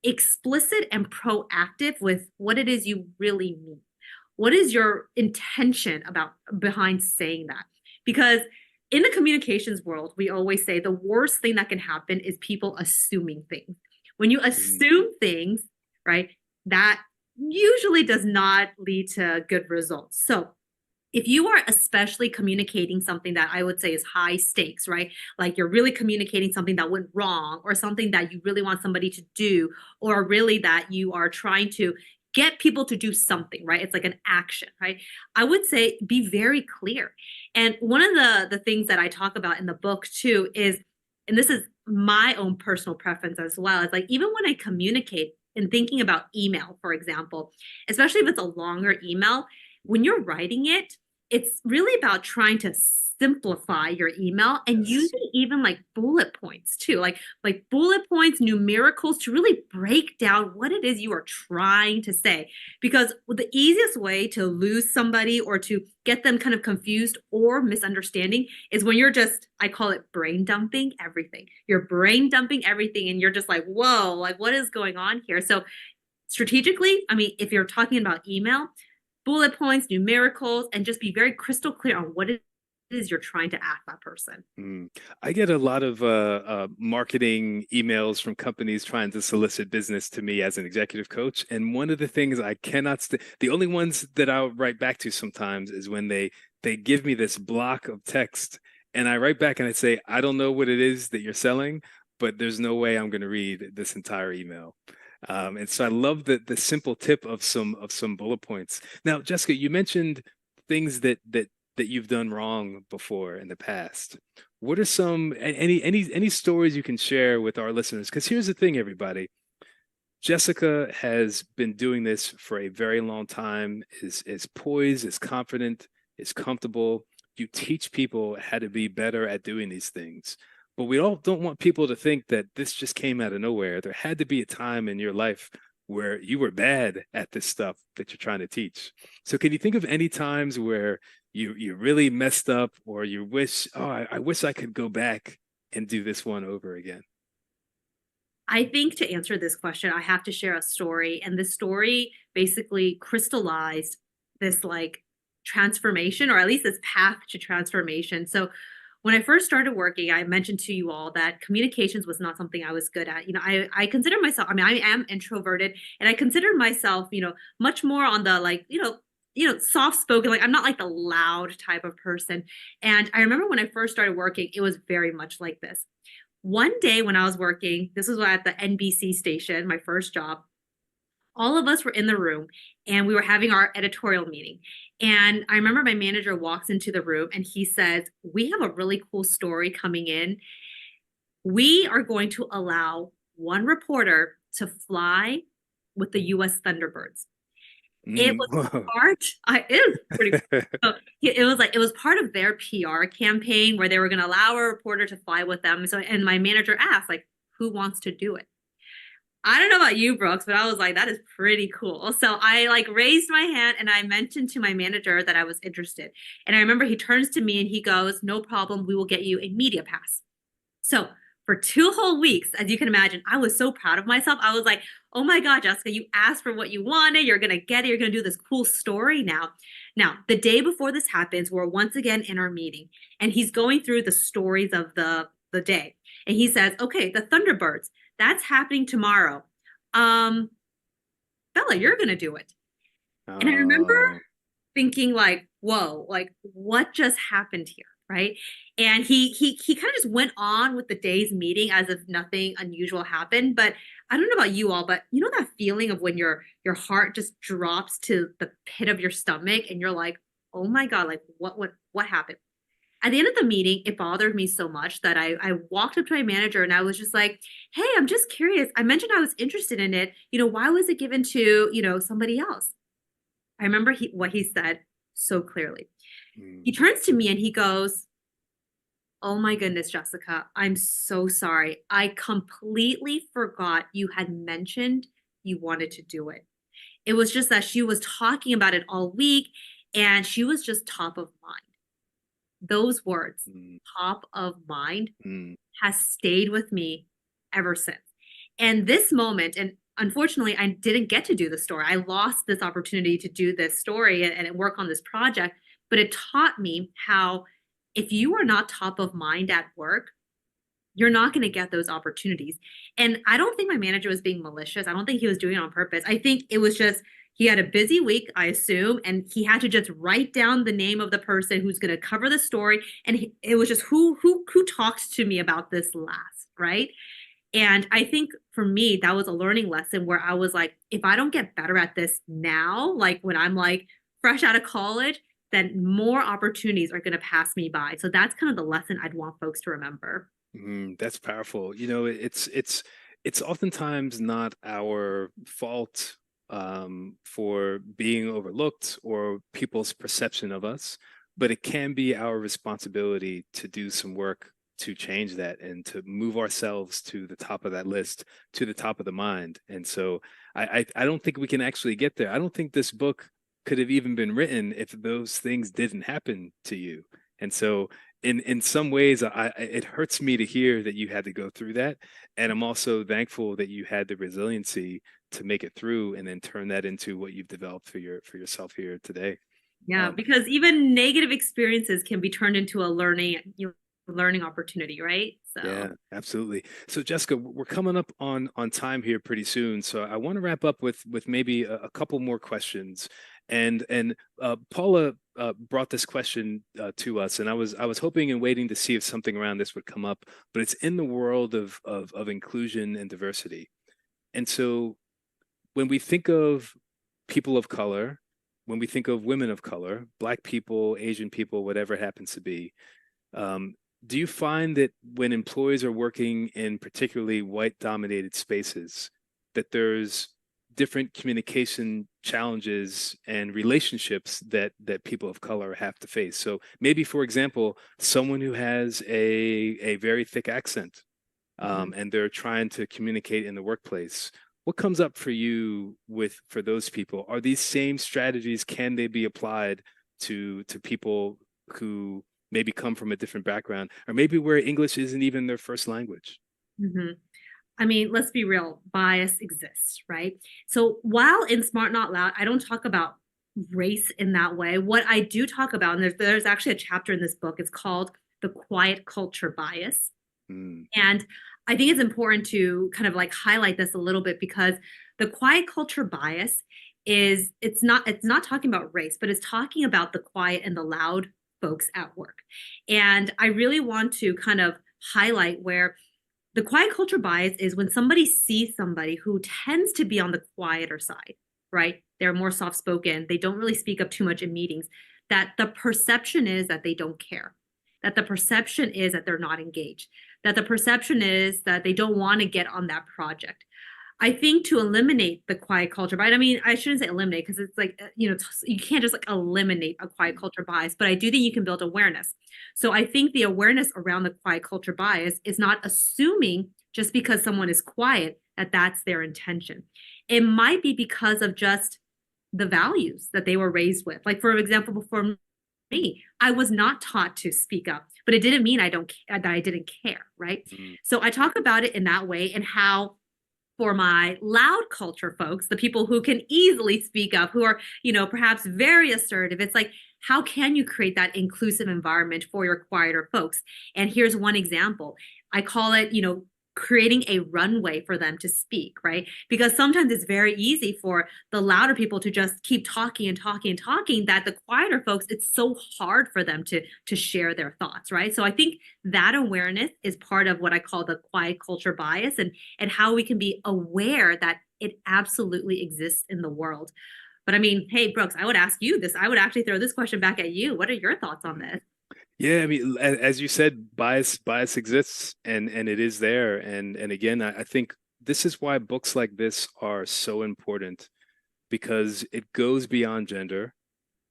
explicit and proactive with what it is you really mean. What is your intention behind saying that? Because in the communications world, we always say the worst thing that can happen is people assuming things. When you assume things, right, that usually does not lead to good results. So if you are especially communicating something that I would say is high stakes, right? Like you're really communicating something that went wrong, or something that you really want somebody to do, or really that you are trying to get people to do something, right? It's like an action, right? I would say be very clear. And one of the things that I talk about in the book too is, and this is my own personal preference as well, is like even when I communicate and thinking about email, for example, especially if it's a longer email, when you're writing it, it's really about trying to simplify your email and Yes. using even like bullet points too, like bullet points, numericals to really break down what it is you are trying to say. Because the easiest way to lose somebody or to get them kind of confused or misunderstanding is when you're just, I call it brain dumping everything. You're brain dumping everything and you're just like, whoa, like what is going on here? So strategically, I mean, if you're talking about email, bullet points, numericals, and just be very crystal clear on what it is you're trying to ask that person. I get a lot of marketing emails from companies trying to solicit business to me as an executive coach. And one of the things I cannot the only ones that I'll write back to sometimes is when they give me this block of text and I write back and I say, I don't know what it is that you're selling, but there's no way I'm going to read this entire email. And so I love the simple tip of some bullet points. Now, Jessica, you mentioned things that you've done wrong before in the past. What are some any stories you can share with our listeners? Because here's the thing, everybody. Jessica has been doing this for a very long time, is poised, is confident, is comfortable. You teach people how to be better at doing these things. But we all don't want people to think that this just came out of nowhere. There had to be a time in your life where you were bad at this stuff that you're trying to teach. So can you think of any times where you really messed up or you wish, oh, I wish I could go back and do this one over again? I think to answer this question, I have to share a story. And this story basically crystallized this like transformation, or at least this path to transformation. So when I first started working, I mentioned to you all that communications was not something I was good at. You know, I consider myself, I mean, I am introverted and I consider myself, much more on the like, soft spoken, like I'm not like the loud type of person. And I remember when I first started working, it was very much like this. One day when I was working, this was at the NBC station, my first job, all of us were in the room and we were having our editorial meeting. And I remember my manager walks into the room and he says, "We have a really cool story coming in. We are going to allow one reporter to fly with the US Thunderbirds." It was Whoa. part, it was pretty cool. So it was part of their PR campaign where they were going to allow a reporter to fly with them. So, and my manager asked, like, who wants to do it? I don't know about you, Brooks, but I was like, that is pretty cool. So I like raised my hand and I mentioned to my manager that I was interested. And I remember he turns to me and he goes, "No problem. We will get you a media pass." So for 2 whole weeks, as you can imagine, I was so proud of myself. I was like, oh my God, Jessica, you asked for what you wanted. You're going to get it. You're going to do this cool story now. Now, the day before this happens, we're once again in our meeting and he's going through the stories of the day. And he says, "Okay, the Thunderbirds, that's happening tomorrow. Um, Bella, you're going to do it." And I remember Oh. thinking like, whoa, like what just happened here? Right. And he kind of just went on with the day's meeting as if nothing unusual happened. But I don't know about you all, but you know that feeling of when your heart just drops to the pit of your stomach and you're like, oh my God, like what happened? At the end of the meeting, it bothered me so much that I walked up to my manager and I was just like, "Hey, I'm just curious. I mentioned I was interested in it. Why was it given to, somebody else?" I remember what he said so clearly. He Mm. turns to me and he goes, "Oh my goodness, Jessica, I'm so sorry. I completely forgot you had mentioned you wanted to do it. It was just that she was talking about it all week and she was just top of mind." Those words, Mm. top of mind, Mm. has stayed with me ever since. And this moment, and unfortunately, I didn't get to do the story. I lost this opportunity to do this story and work on this project, but it taught me how if you are not top of mind at work, you're not going to get those opportunities. And I don't think my manager was being malicious. I don't think he was doing it on purpose. I think it was just he had a busy week, I assume, and he had to just write down the name of the person who's going to cover the story. And it was just who talked to me about this last, right? And I think for me, that was a learning lesson where I was like, if I don't get better at this now, like when I'm like fresh out of college, then more opportunities are going to pass me by. So that's kind of the lesson I'd want folks to remember. That's powerful. It's oftentimes not our fault for being overlooked or people's perception of us. but it can be our responsibility to do some work to change that and to move ourselves to the top of that list, to the top of the mind. And so I don't think we can actually get there. I don't think this book could have even been written if those things didn't happen to you. And so in some ways, it hurts me to hear that you had to go through that. And I'm also thankful that you had the resiliency to make it through and then turn that into what you've developed for yourself here today. Yeah, because even negative experiences can be turned into a learning opportunity, right? So yeah, absolutely. So Jessica, we're coming up on time here pretty soon. So I want to wrap up with maybe a couple more questions. And Paula brought this question to us, and I was hoping and waiting to see if something around this would come up, but it's in the world of inclusion and diversity. And so when we think of people of color, when we think of women of color, Black people, Asian people, whatever it happens to be, do you find that when employees are working in particularly white-dominated spaces, that there's different communication challenges and relationships that people of color have to face? So maybe, for example, someone who has a very thick accent, and they're trying to communicate in the workplace. What comes up for you for those people? Are these same strategies, can they be applied to people who maybe come from a different background, or maybe where English isn't even their first language? Mhm. I mean, let's be real, bias exists, right? So while in Smart Not Loud, I don't talk about race in that way. What I do talk about, and there's actually a chapter in this book, it's called The Quiet Culture Bias. Mm, And I think it's important to kind of like highlight this a little bit, because the quiet culture bias is it's not talking about race, but it's talking about the quiet and the loud folks at work. And I really want to kind of highlight where the quiet culture bias is when somebody sees somebody who tends to be on the quieter side, right? They're more soft spoken, they don't really speak up too much in meetings, that the perception is that they don't care, that the perception is that they're not engaged, that the perception is that they don't want to get on that project. I think to eliminate the quiet culture bias, I mean, I shouldn't say eliminate, because it's like, you can't just like eliminate a quiet culture bias, but I do think you can build awareness. So I think the awareness around the quiet culture bias is not assuming just because someone is quiet that that's their intention. It might be because of just the values that they were raised with. Like, for example, before me, I was not taught to speak up, but it didn't mean that I didn't care, right? mm, So I talk about it in that way, and how for my loud culture folks, the people who can easily speak up, who are, perhaps very assertive, it's like, how can you create that inclusive environment for your quieter folks? And here's one example. I call it, creating a runway for them to speak, right? Because sometimes it's very easy for the louder people to just keep talking and talking and talking, that the quieter folks, it's so hard for them to share their thoughts, right? So I think that awareness is part of what I call the quiet culture bias, and how we can be aware that it absolutely exists in the world. But I mean, hey, Brooks, I would ask you this. I would actually throw this question back at you. What are your thoughts on this? yeah, I mean, as you said, bias exists, and it is there. And again, I think this is why books like this are so important, because it goes beyond gender,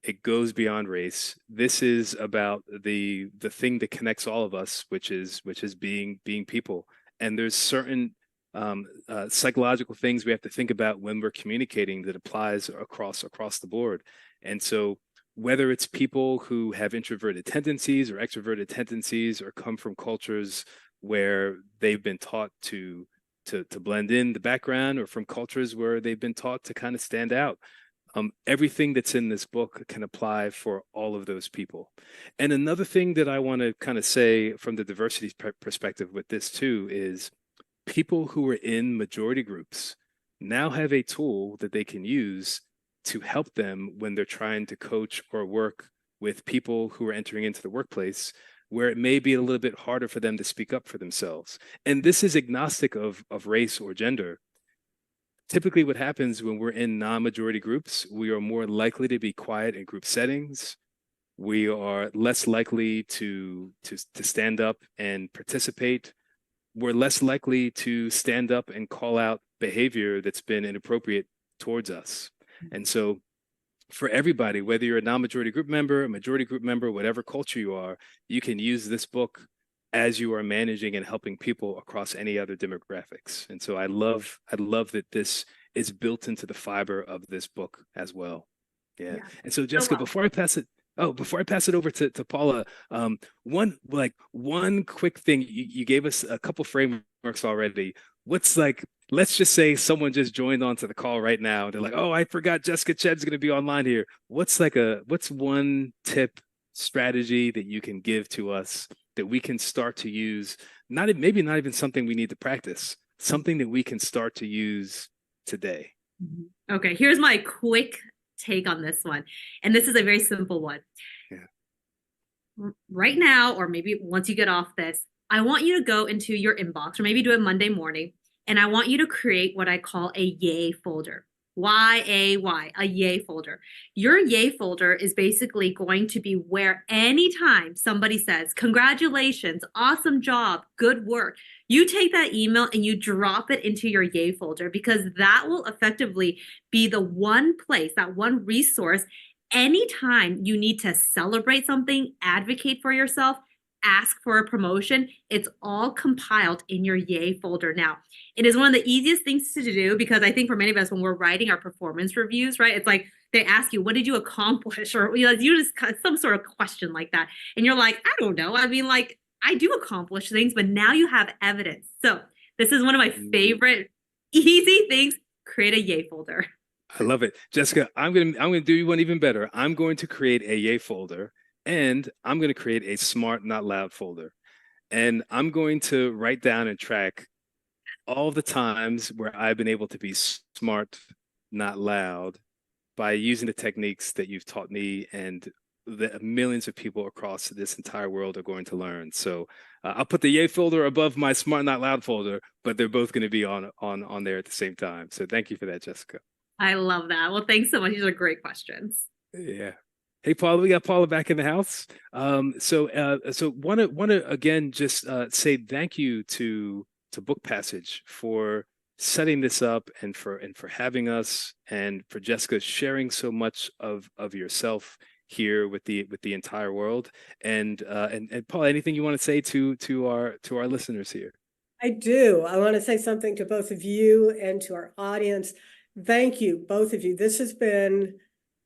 it goes beyond race. This is about the thing that connects all of us, which is being people. And there's certain psychological things we have to think about when we're communicating that applies across the board. And so whether it's people who have introverted tendencies or extroverted tendencies, or come from cultures where they've been taught to blend in the background, or from cultures where they've been taught to kind of stand out. Everything that's in this book can apply for all of those people. And another thing that I want to kind of say from the diversity perspective with this too is people who are in majority groups now have a tool that they can use to help them when they're trying to coach or work with people who are entering into the workplace, where it may be a little bit harder for them to speak up for themselves. And this is agnostic of race or gender. Typically what happens when we're in non-majority groups, we are more likely to be quiet in group settings. We are less likely to stand up and participate. We're less likely to stand up and call out behavior that's been inappropriate towards us. And so for everybody, whether you're a non-majority group member, a majority group member, whatever culture you are, you can use this book as you are managing and helping people across any other demographics. And so I love that this is built into the fiber of this book as well. Yeah. Yeah. And so Jessica, before I pass it over to Paula, one quick thing, you gave us a couple frameworks already. What's like, let's just say someone just joined onto the call right now. They're like, oh, I forgot Jessica Chen's going to be online here. What's one tip, strategy that you can give to us that we can start to use? Maybe not even something we need to practice, something that we can start to use today. Okay, here's my quick take on this one. And this is a very simple one. Yeah. Right now, or maybe once you get off this, I want you to go into your inbox, or maybe do it Monday morning, and I want you to create what I call a yay folder. Y-A-Y, a yay folder. Your yay folder is basically going to be where anytime somebody says, congratulations, awesome job, good work, you take that email and you drop it into your yay folder, because that will effectively be the one place, that one resource, anytime you need to celebrate something, advocate for yourself, ask for a promotion, it's all compiled in your yay folder. Now, it is one of the easiest things to do, because I think for many of us, when we're writing our performance reviews, right, it's like they ask you, what did you accomplish? Or you just some sort of question like that. And you're like, I don't know. I mean, like, I do accomplish things, but now you have evidence. So this is one of my favorite easy things. Create a yay folder. I love it. Jessica, I'm gonna do you one even better. I'm going to create a yay folder, and I'm going to create a smart, not loud folder. And I'm going to write down and track all the times where I've been able to be smart, not loud, by using the techniques that you've taught me and the millions of people across this entire world are going to learn. So I'll put the yay folder above my smart, not loud folder, but they're both going to be on there at the same time. So thank you for that, Jessica. I love that. Well, thanks so much. These are great questions. Yeah. Hey, Paula, we got Paula back in the house. So want to again just say thank you to Book Passage for setting this up, and for having us, and for Jessica sharing so much of yourself here with the entire world. And Paula, anything you want to say to our listeners here? I do. I want to say something to both of you and to our audience. Thank you, both of you. This has been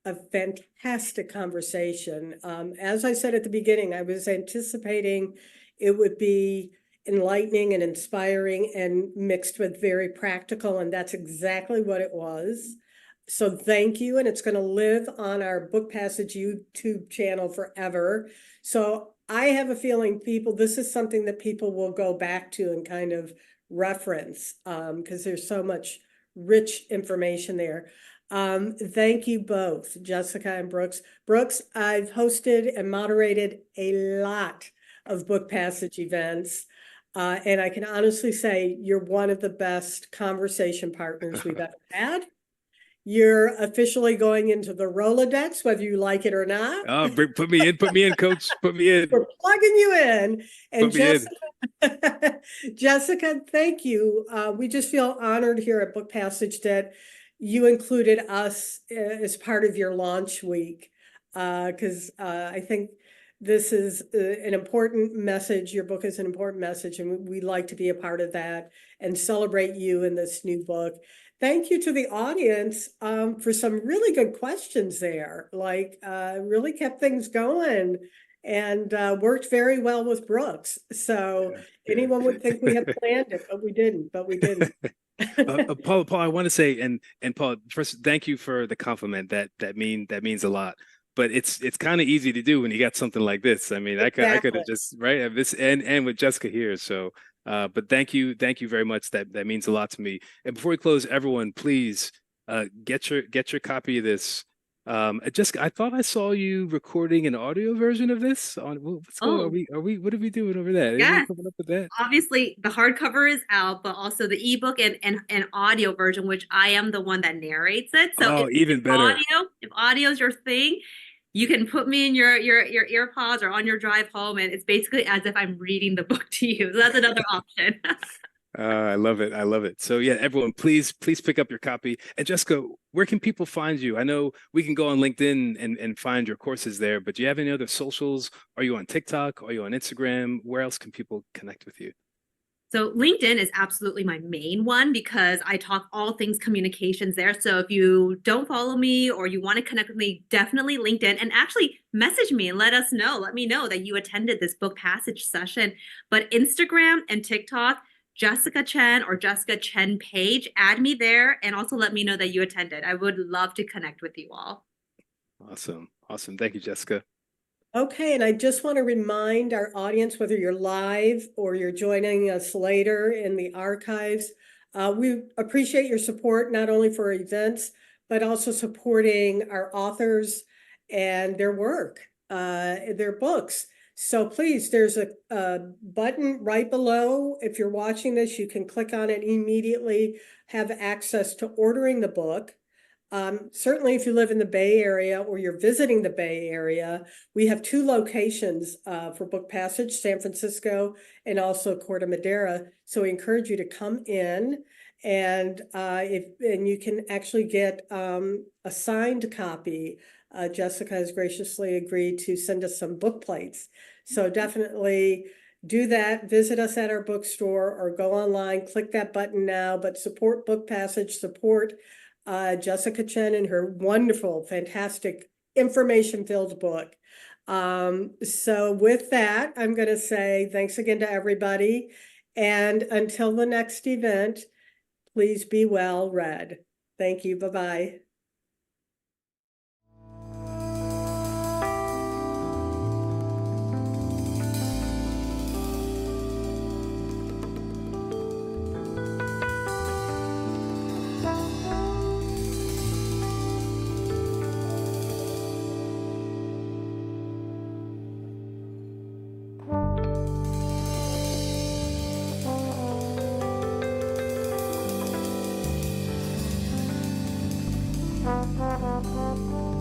a fantastic conversation. As I said at the beginning, I was anticipating it would be enlightening and inspiring and mixed with very practical, and that's exactly what it was. So thank you, and it's going to live on our Book Passage YouTube channel forever. So I have a feeling this is something that people will go back to and kind of reference, because there's so much rich information there. Thank you both, Jessica and Brooks. Brooks, I've hosted and moderated a lot of Book Passage events, and I can honestly say you're one of the best conversation partners we've ever had. You're officially going into the Rolodex, whether you like it or not. Oh, put me in, coach. Put me in. We're plugging you in. And Put me Jessica, Jessica, thank you. We just feel honored here at Book Passage that you included us as part of your launch week, because I think this is an important message. Your book is an important message, and we'd like to be a part of that and celebrate you in this new book. Thank you to the audience for some really good questions there, really kept things going and worked very well with Brooks. So anyone would think we had planned it, but we didn't. Paul, I want to say, and Paul, first, thank you for the compliment. That means a lot. But it's kind of easy to do when you got something like this. I mean, exactly. I could have just this and with Jessica here. So, but thank you very much. That means a lot to me. And before we close, everyone, please get your copy of this. Jessica, I thought I saw you recording an audio version of this. What's going? What are we doing over there? Yeah, coming up with that? Obviously the hardcover is out, but also the ebook and audio version, which I am the one that narrates it. So even better. If audio is your thing, you can put me in your earpods or on your drive home, and it's basically as if I'm reading the book to you. So that's another option. I love it. I love it. So yeah, everyone, please pick up your copy. And Jessica, where can people find you? I know we can go on LinkedIn and find your courses there, but do you have any other socials? Are you on TikTok? Are you on Instagram? Where else can people connect with you? So LinkedIn is absolutely my main one because I talk all things communications there. So if you don't follow me or you want to connect with me, definitely LinkedIn, and actually message me and let us know. Let me know that you attended this book passage session. But Instagram and TikTok, Jessica Chen or Jessica Chen page, add me there and also let me know that you attended. I would love to connect with you all. Awesome. Awesome. Thank you, Jessica. Okay, and I just want to remind our audience, whether you're live or you're joining us later in the archives, we appreciate your support, not only for our events, but also supporting our authors and their work, their books. So please, there's a button right below. If you're watching this, you can click on it immediately, have access to ordering the book. Certainly, if you live in the Bay Area or you're visiting the Bay Area, we have two locations for Book Passage, San Francisco and also Corte Madera. So we encourage you to come in and you can actually get a signed copy. Jessica has graciously agreed to send us some book plates. So definitely do that. Visit us at our bookstore or go online, click that button now, but support Book Passage, support Jessica Chen and her wonderful, fantastic information-filled book. So with that, I'm going to say thanks again to everybody. And until the next event, please be well read. Thank you. Bye-bye. Thank you.